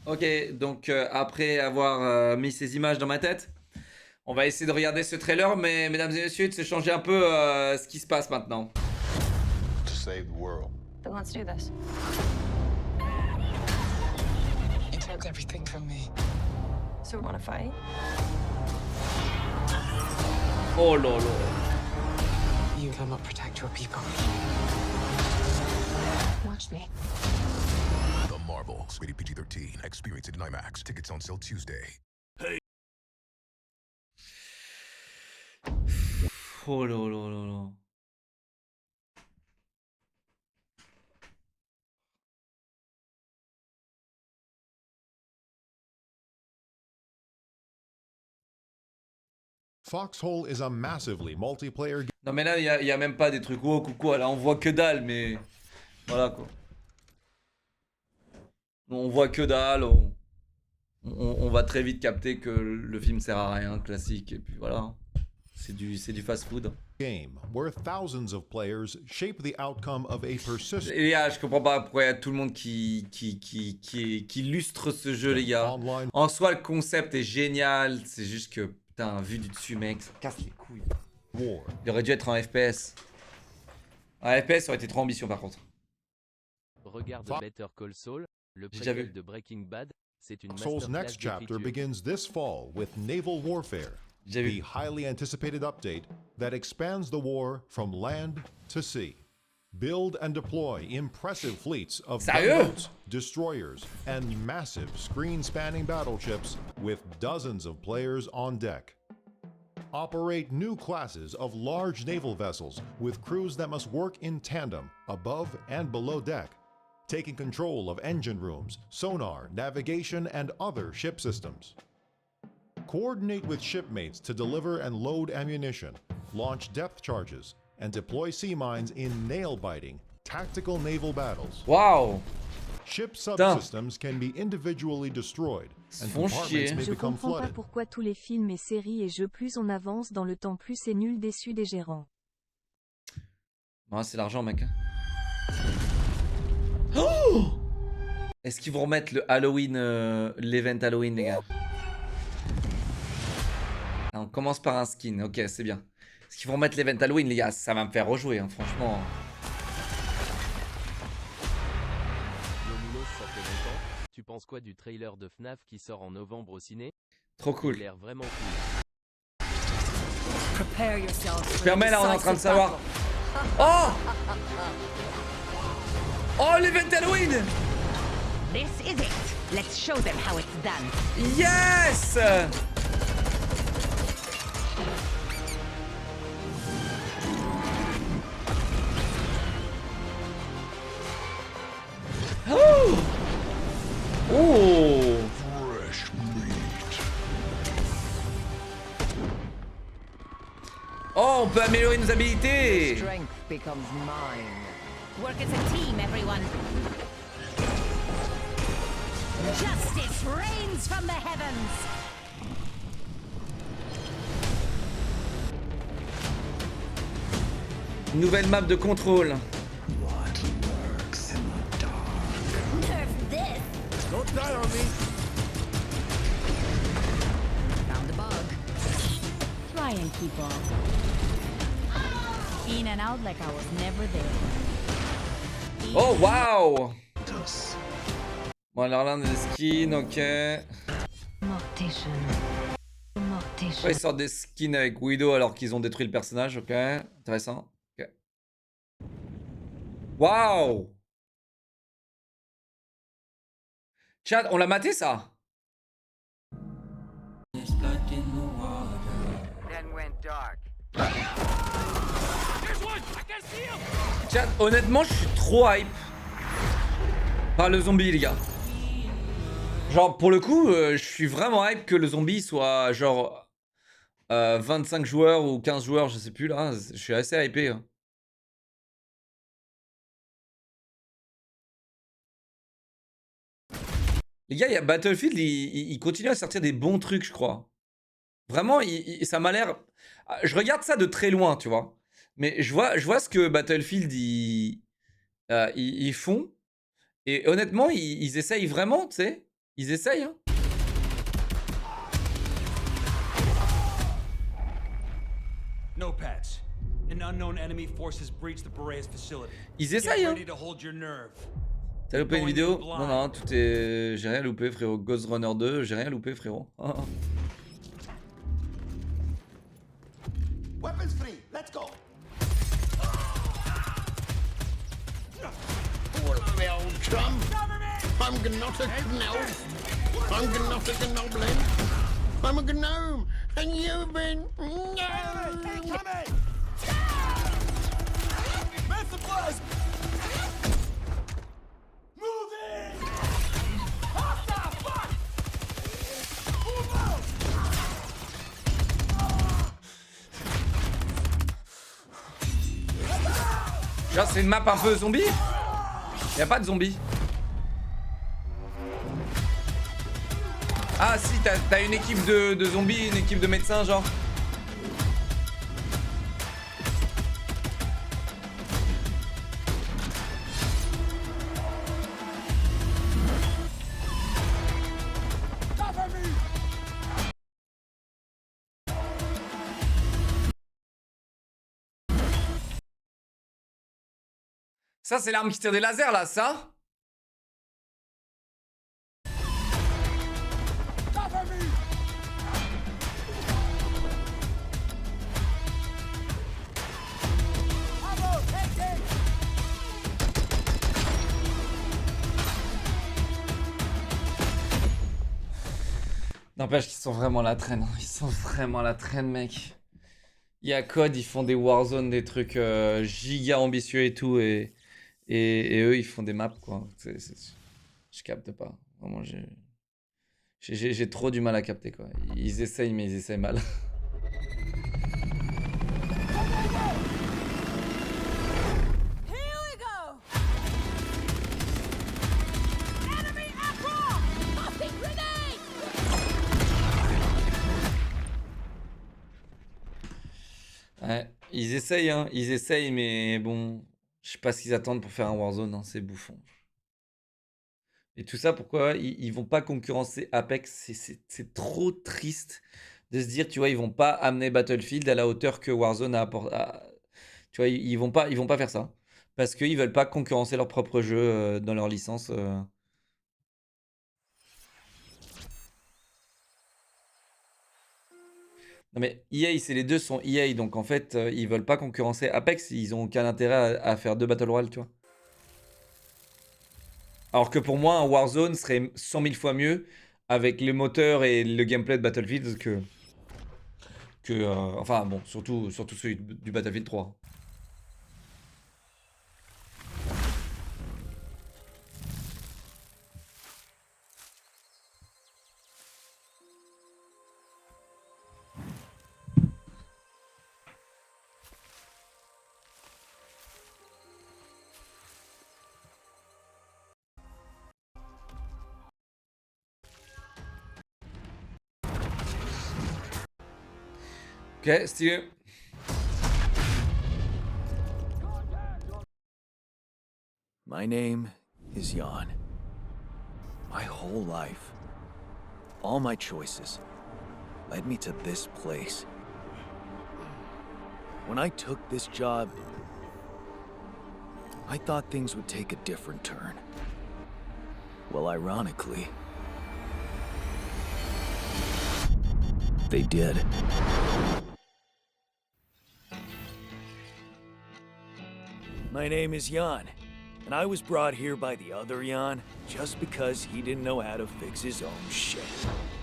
Ok, donc après avoir mis ces images dans ma tête, on va essayer de regarder ce trailer, mais mesdames et messieurs, de se changer un peu ce qui se passe maintenant. To save the world. Then let's do this. You took everything from me. So we want to fight? Oh lolo. You cannot protect your people. Watch me. The Marvels, rated PG-13. Experience it in IMAX. Tickets on sale Tuesday. Oh lolo lolo. Foxhole is a massively multiplayer game. Non mais là, il y a même pas des trucs wow, coucou, là on voit que dalle, mais voilà quoi. On voit que dalle, on va très vite capter que le film sert à rien, classique, et puis voilà. C'est du fast-food. Game where thousands of players shape the outcome of a persistent Les gars, je comprends pas pourquoi il y a tout le monde qui illustre ce jeu, les gars. online En soi, le concept est génial, c'est juste que, putain, vu du dessus, mec, ça casse les couilles. war. Il aurait dû être en FPS. Un FPS aurait été trop ambitieux par contre. Regarde Fa- Better Call Saul, le J'ai déjà préquel vu. de Breaking Bad, c'est une Foxhole's masterclass next chapter d'écriture. begins this fall with Naval Warfare, J'ai the vu. highly anticipated update that expands the war from land to sea. Build and deploy impressive fleets of Sérieux? gunboats, destroyers, and massive screen-spanning battleships with dozens of players on deck. Operate new classes of large naval vessels with crews that must work in tandem, above and below deck, taking control of engine rooms, sonar, navigation, and other ship systems. Coordinate with shipmates to deliver and load ammunition, launch depth charges, and deploy sea mines in nail-biting, tactical naval battles. Waouh! Ship subsystems can be individually destroyed, and Font compartments chier. may Je become comprends pas flooded. pourquoi tous les films et séries et jeux plus on avance dans le temps plus c'est nul déçu des gérants. Ouais, c'est l'argent, mec. Oh! Est-ce qu'ils vont remettre le Halloween, l'event Halloween, les gars? Ah, on commence par un skin, ok, c'est bien. Est-ce qu'ils vont remettre l'event Halloween, les gars? Ça va me faire rejouer, hein, franchement. Yomunos, ça fait longtemps. Tu penses quoi du trailer de FNAF qui sort en novembre au ciné? Trop Il a cool. l'air vraiment cool. Prepare yourselves for Je permets, là, on est en train de decisive savoir. battle. Oh! Oh, l'event Halloween! This is it. Let's show them how it's done. Yes! Oh! Oh! Fresh meat. Oh, on peut améliorer nos habilités! Strength becomes mine. Work as a team, everyone. Justice reigns from the heavens. Nouvelle map de contrôle. Nerf this. Found a bug. Try and keep off. In and out like I was never there. Oh, waouh! Bon, alors là, on a des skins, ok. Mortation. Mortation. Pourquoi ils sortent des skins avec Widow alors qu'ils ont détruit le personnage, ok. Intéressant. Ok. Waouh! Chat, on l'a maté ça? Then went dark. Chat, honnêtement, je suis trop hype par le zombie, les gars. Genre, pour le coup, je suis vraiment hype que le zombie soit genre 25 joueurs ou 15 joueurs, je sais plus là. Je suis assez hypé. Hein. Les gars, il y a Battlefield, il continue à sortir des bons trucs, je crois. Vraiment, ça m'a l'air. Je regarde ça de très loin, tu vois. Mais je vois ce que Battlefield ils font. Et honnêtement, ils essayent vraiment, tu sais. Ils essayent, hein. No patch. An unknown enemy forces breach the Boreas facility. Ils Get essayent, hein. ready to hold your nerve. T'as loupé une vidéo? Non, non, tout est... J'ai rien loupé, frérot. Ghost Runner 2, j'ai rien loupé, frérot. Weapons free. Let's go. Old chum. I'm not a gnome. I'm not a gnoblin. I'm a gnome. And you've been... Genre, c'est une map un peu zombie? Y'a pas de zombies. Ah si, t'as une équipe de zombies, une équipe de médecins, genre. Ça, c'est l'arme qui tire des lasers, là, ça? N'empêche qu'ils sont vraiment la traîne. Hein. Ils sont vraiment la traîne, mec. Il y a Code, ils font des Warzone, des trucs giga ambitieux et tout. Et eux, ils font des maps, quoi. Je capte pas. Vraiment, j'ai trop du mal à capter, quoi. Ils essayent, mais ils essayent mal. Ouais, ils essayent, mais bon, je sais pas ce qu'ils attendent pour faire un Warzone, hein, c'est bouffon. Et tout ça, pourquoi ils vont pas concurrencer Apex? C'est trop triste de se dire, tu vois, ils vont pas amener Battlefield à la hauteur que Warzone a apporté. Tu vois, ils vont pas faire ça. Parce qu'ils veulent pas concurrencer leur propre jeu dans leur licence. Non mais EA, c'est les deux sont EA, donc en fait, ils veulent pas concurrencer Apex, ils ont aucun intérêt à faire deux Battle Royale, tu vois. Alors que pour moi, un Warzone serait 100 000 fois mieux avec les moteurs et le gameplay de Battlefield enfin bon, surtout celui du Battlefield 3. Ok, stylé. My name is Jan. My whole life, all my choices, led me to this place. When I took this job, I thought things would take a different turn. Well, ironically, they did. My name is Jan, and I was brought here by the other Jan just because he didn't know how to fix his own shit.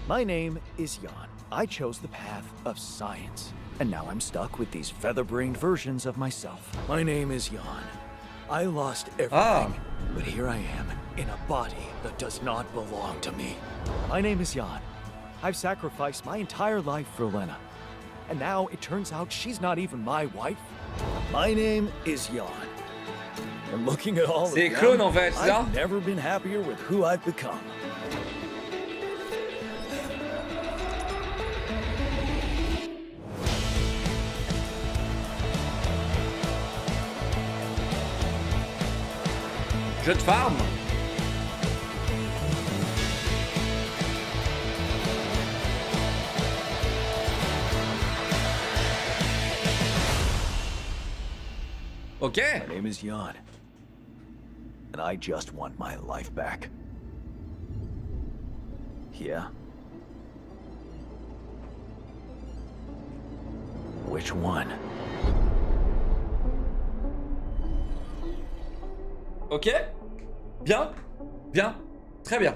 My name is Jan. I chose the path of science, and now I'm stuck with these feather-brained versions of myself. My name is Jan. I lost everything, but here I am in a body that does not belong to me. My name is Jan. I've sacrificed my entire life for Lena, and now it turns out she's not even my wife. My name is Jan. And looking at all of C'est them, clone en fait, ça? I've never been happier with who I've become. Jeu de farm. Ok. My name is Jan. And I just want my life back. Yeah? Which one? Ok. Bien. Bien. Très bien.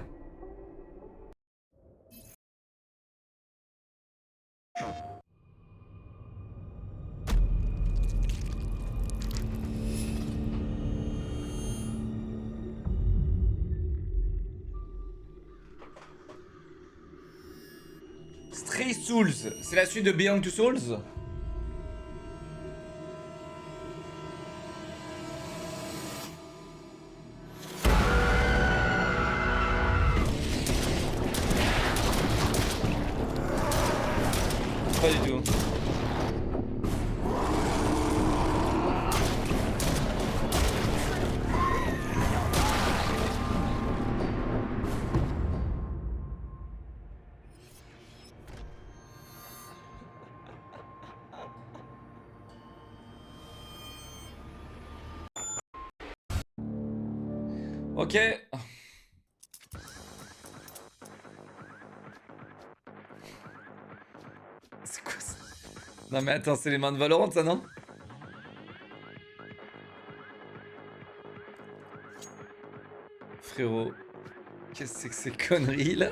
Stray Souls, c'est la suite de Beyond Two Souls? Pas du tout. Ok. C'est quoi ça? Non mais attends, c'est les mains de Valorant ça, non? Frérot, qu'est-ce que c'est que ces conneries là?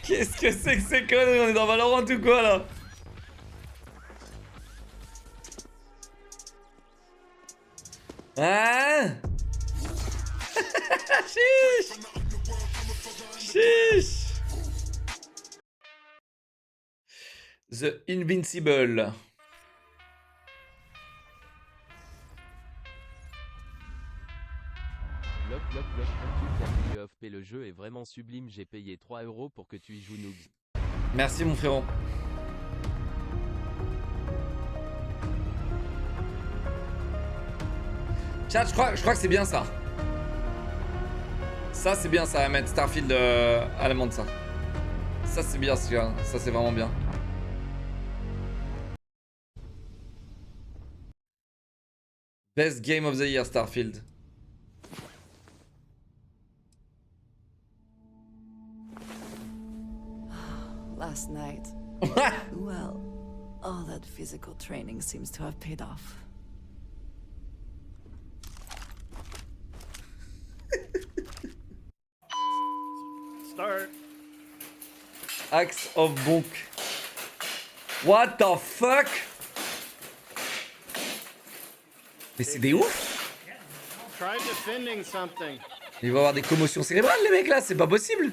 Qu'est-ce que c'est que ces conneries? On est dans Valorant ou quoi là? Hein? Chiche! Chiche! The Invincible. Bloc, bloc, bloc, tu off le jeu est vraiment sublime, j'ai payé 3 € pour que tu y joues Noogs. Merci mon frérot. Chat, je crois que c'est bien ça. Ça c'est bien ça, à mettre Starfield à l'amende ça. Ça c'est bien, ça c'est vraiment bien. Best game of the year Starfield. Last night. Well, all that physical training seems to have paid off. Start. Axe of Bonk. What the fuck? Mais c'est des ouf! Try defending something. Ils vont avoir des commotions cérébrales les mecs là, c'est pas possible!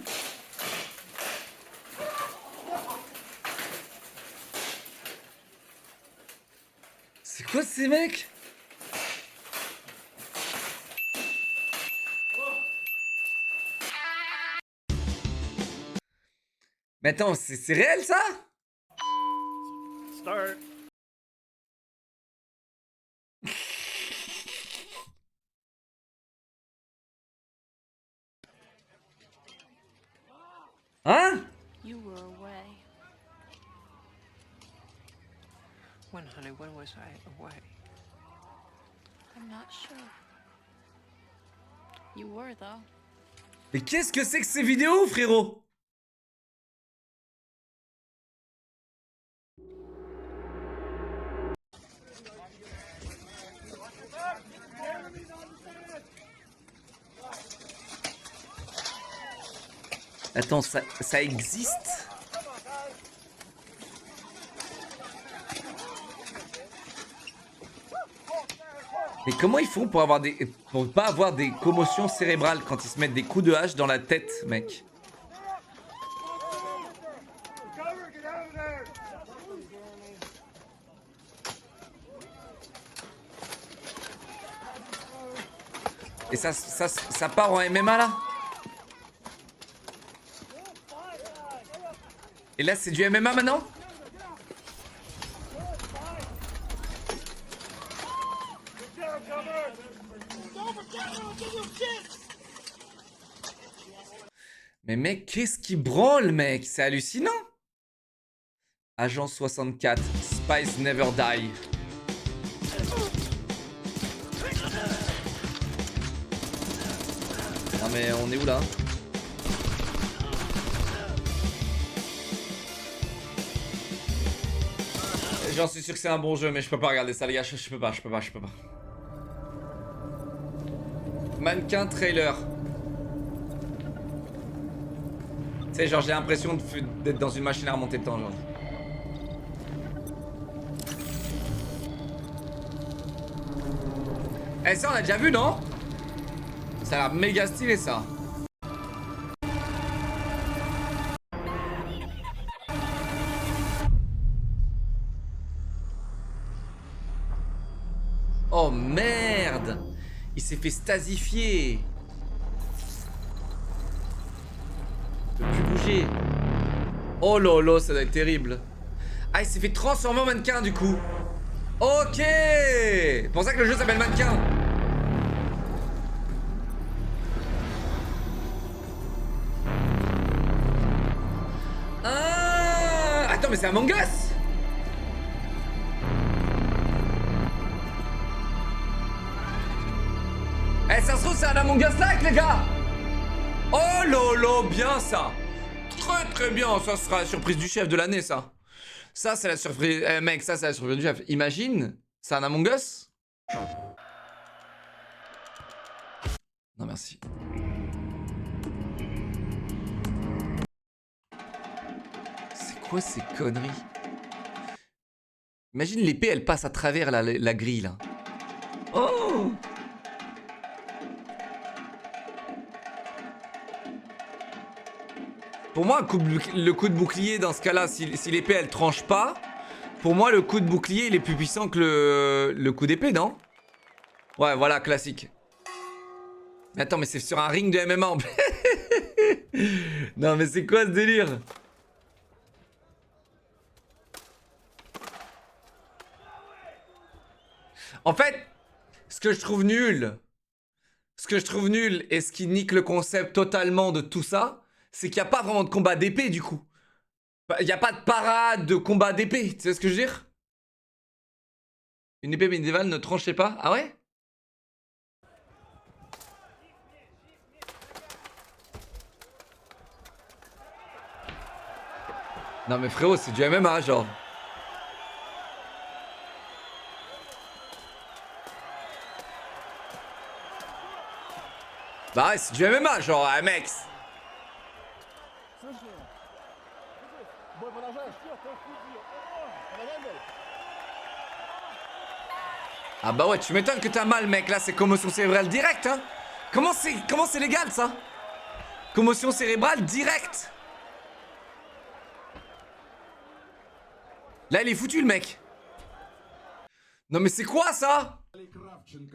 C'est quoi ces mecs? Mais attends, c'est réel ça? Start. Hein? You were away. When, honey, when was I away? I'm not sure. You were, though. Mais qu'est-ce que c'est que ces vidéos, frérot? Attends, ça existe? Mais comment ils font pour pas avoir des commotions cérébrales quand ils se mettent des coups de hache dans la tête, mec? Et ça part en MMA là? Et là, c'est du MMA maintenant? Mais mec, qu'est-ce qui branle, mec? C'est hallucinant. Agent 64, Spice Never Die. mais on est où là? J'en suis sûr que c'est un bon jeu, mais je peux pas regarder ça, les gars. Je peux pas. Mannequin trailer. Tu sais, genre, j'ai l'impression d'être dans une machine à remonter le temps, genre. Eh, ça, on a déjà vu, non? Ça a l'air méga stylé, ça. Oh merde! Il s'est fait stasifier. Il peut plus bouger. Oh lolo, ça doit être terrible. Ah, il s'est fait transformer en mannequin du coup. Ok! C'est pour ça que le jeu s'appelle Mannequin. Ah! Attends, mais c'est Among Us! Eh, ça se trouve, c'est un Among Us like, les gars! Oh lolo, bien ça! Très très bien, ça sera la surprise du chef de l'année, ça. Ça, c'est la surprise. Eh, mec, ça, c'est la surprise du chef. Imagine, c'est un Among Us? Non, merci. C'est quoi ces conneries? Imagine l'épée, elle passe à travers la grille, là. Oh! Pour moi, le coup de bouclier, dans ce cas-là, si l'épée, elle tranche pas, pour moi, le coup de bouclier, il est plus puissant que le coup d'épée, non? Ouais, voilà, classique. Mais attends, mais c'est sur un ring de MMA en plus. Non, mais c'est quoi ce délire? En fait, ce que je trouve nul et ce qui nique le concept totalement de tout ça, c'est qu'il n'y a pas vraiment de combat d'épée du coup. Il n'y a pas de parade de combat d'épée, tu sais ce que je veux dire? Une épée médiévale ne tranchait pas? Ah ouais? Non mais frérot, c'est du MMA genre. Bah ouais, c'est du MMA genre, mec. Ah bah ouais, tu m'étonnes que t'as mal, mec. Là, c'est commotion cérébrale directe, hein. Comment c'est légal, ça? Commotion cérébrale directe. Là, il est foutu, le mec. Non, mais c'est quoi, ça?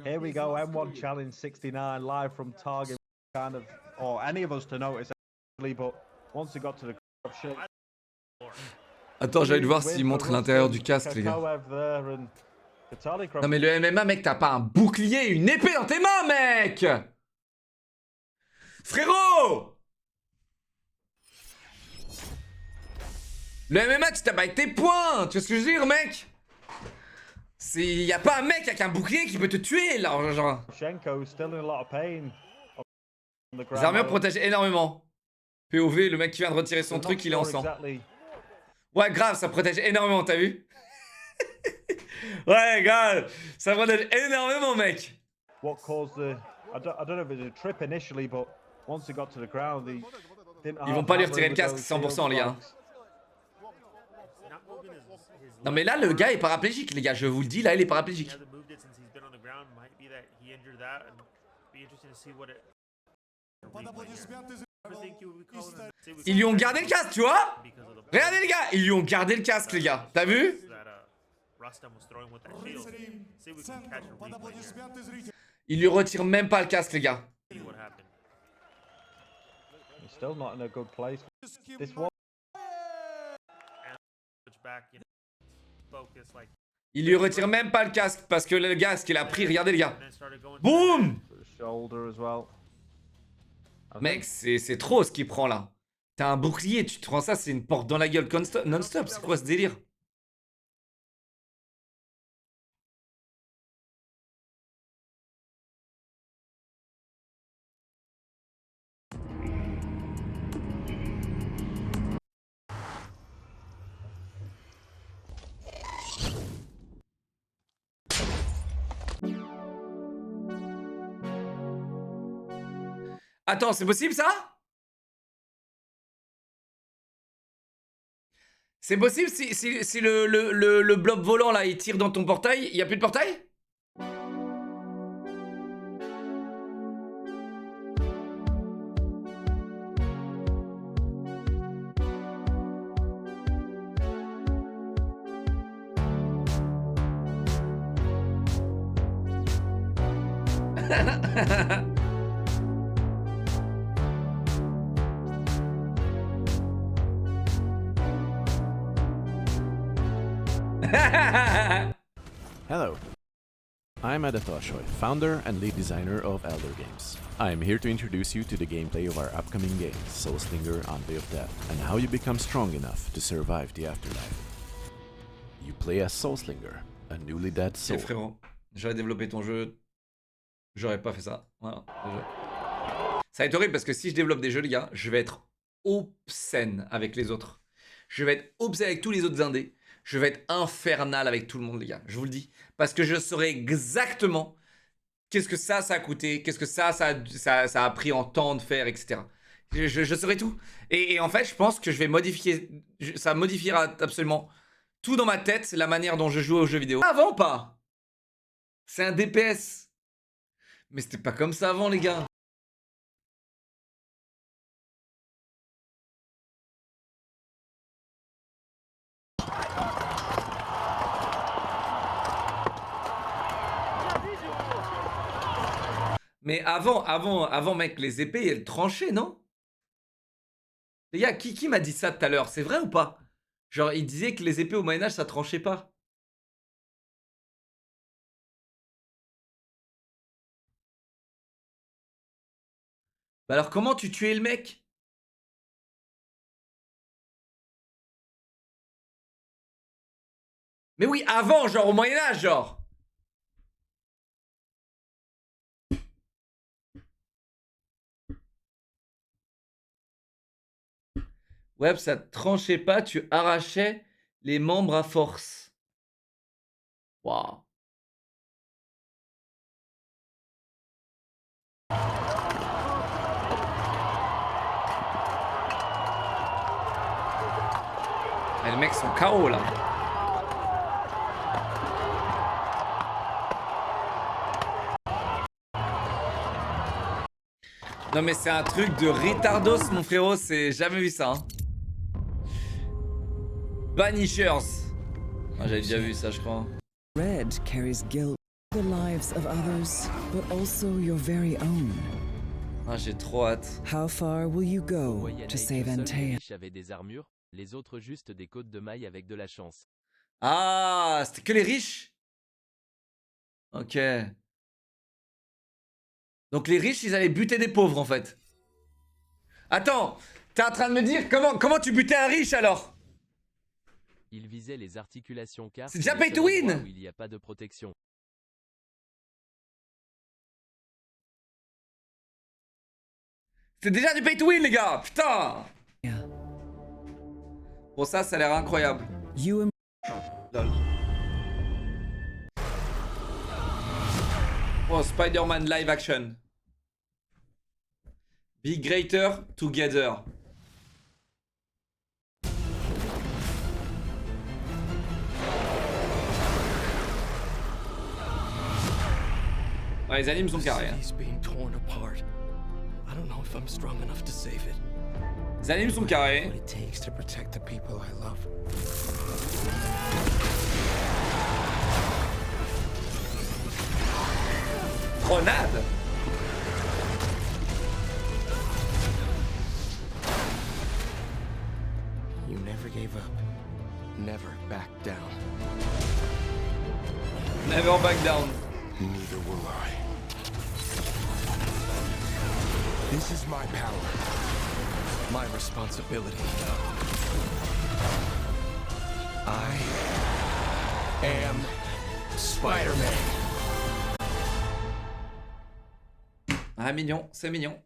Here we go, M1 Challenge 69 live from Target, kind of, or any of us to notice, actually, but once it got to the shit. Attends, j'allais voir s'il montre l'intérieur du casque, les gars. Non mais le MMA, mec, t'as pas un bouclier, une épée dans tes mains, mec! Frérot! Le MMA, tu tapes avec tes poings! Tu vois ce que je veux dire, mec? Y a pas un mec avec un bouclier qui peut te tuer, là, genre. Les armures protègent énormément. POV, le mec qui vient de retirer son truc, il est en sang. Ouais, grave, ça protège énormément, t'as vu? Ouais, grave, ça protège énormément, mec. What caused the? I don't know if it was a trip initially, but once it got to the ground, ils vont pas lui retirer le casque 100%, les gars. Non mais là, le gars est paraplégique, les gars. Je vous le dis, là, il est paraplégique. Ils lui ont gardé le casque, tu vois? Regardez, les gars, ils lui ont gardé le casque, les gars. T'as vu? Il lui retire même pas le casque, les gars. Il lui retire même pas le casque parce que le gars, ce qu'il a pris, regardez, les gars. Boum! Mec, c'est trop ce qu'il prend là. T'as un bouclier, tu te prends ça, c'est une porte dans la gueule non-stop. C'est quoi ce délire? Attends, c'est possible ça? C'est possible si le blob volant là il tire dans ton portail, il y a plus de portail? Hello, I'm Adatoshoy, founder and lead designer of Elder Games. I am here to introduce you to the gameplay of our upcoming game, Soulslinger Envy of Death, and how you become strong enough to survive the afterlife. You play as Soulslinger, a newly dead soul. Ok frérot, j'aurais développé ton jeu, j'aurais pas fait ça. Voilà, ça va être horrible parce que si je développe des jeux les gars, je vais être obscène avec les autres. Je vais être obscène avec tous les autres indés. Je vais être infernal avec tout le monde, les gars. Je vous le dis. Parce que je saurai exactement qu'est-ce que ça a coûté, qu'est-ce que ça a pris en temps de faire, etc. Je saurai tout. Et en fait, je pense que je vais modifier... Ça modifiera absolument tout dans ma tête, la manière dont je joue aux jeux vidéo. Avant, pas. C'est un DPS. Mais c'était pas comme ça avant, les gars. Mais avant, mec, les épées, elles tranchaient, non? Les gars, qui m'a dit ça tout à l'heure? C'est vrai ou pas? Genre, il disait que les épées au Moyen-Âge, ça tranchait pas. Bah alors, comment tu tuais le mec? Mais oui, avant, genre, au Moyen-Âge, genre. Ouais, ça tranchait pas, tu arrachais les membres à force. Waouh. Les mecs sont KO là. Non mais c'est un truc de retardos mon frérot, c'est jamais vu ça. Hein. Banishers. Ah, j'avais déjà vu ça je crois. Red carries guilt, the lives of others, but also your very own. Ah, j'ai trop hâte. How far will you go to save Antea? Avait des armures, les autres juste des côtes de mailles avec de la chance. Ah, c'était que les riches? Ok. Donc les riches, ils allaient buter des pauvres en fait. Attends, t'es en train de me dire comment tu butais un riche alors? Il visait les articulations car c'est déjà pay to win. Où il n'y a pas de protection. C'est déjà du pay to win les gars, putain. Bon ça a l'air incroyable. Lol. Oh, Spider-Man live action. Be greater together. Ouais, les animes sont carrés. Hein. Les animes sont carrés. Grenade. You never gave up. Never back down. Never back down. Neither will I. This is my power. My responsibility. I am Spider-Man. Ah, mignon, c'est mignon.